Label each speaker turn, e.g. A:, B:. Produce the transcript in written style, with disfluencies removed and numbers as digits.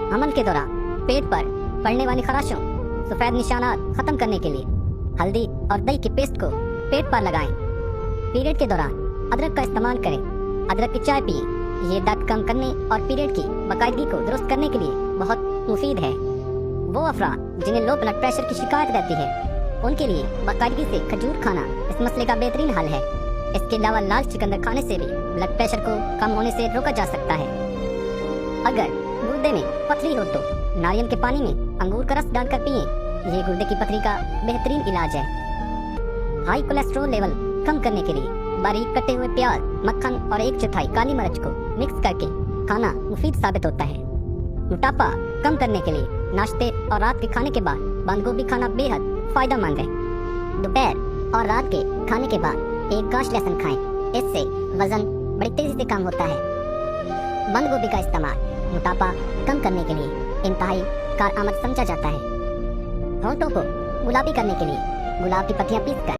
A: हमन के दौरान पेट पर पड़ने वाली खराशों, सफेद निशानात खत्म करने के लिए हल्दी और दही की पेस्ट को पेट पर लगाएं। पीरियड के दौरान अदरक का इस्तेमाल करें। अदरक की चाय पिएं। ये दर्द कम करने और पीरियड की बाकायदगी को दुरुस्त करने के लिए बहुत मुफीद है। वो अफराद जिन्हें लो ब्लड प्रेशर की शिकायत रहती है, उनके लिए बाकायदगी से खजूर खाना इस मसले का बेहतरीन हल है। इसके अलावा लाल चुकंदर खाने से भी ब्लड प्रेशर को कम होने से रोका जा सकता है। अगर गुर्दे में पथरी हो तो नारियल के पानी में अंगूर का रस डालकर पिएं। ये गुर्दे की पथरी का बेहतरीन इलाज है। हाई कोलेस्ट्रॉल लेवल कम करने के लिए बारीक कटे हुए प्याज, मक्खन और 1/4 काली मिर्च को मिक्स करके खाना मुफीद साबित होता है। मोटापा कम करने के लिए नाश्ते और रात के खाने के बाद बंद गोभी खाना बेहद फायदेमंद है। दोपहर और रात के खाने के बाद एक गांठ लहसुन खाएं। इससे वजन बड़ी तेजी से कम होता है। बंद गोभी का इस्तेमाल मोटापा कम करने के लिए इंतहाई कारआमद समझा जाता है। होंठों को गुलाबी करने के लिए गुलाब की पत्तियां पीसकर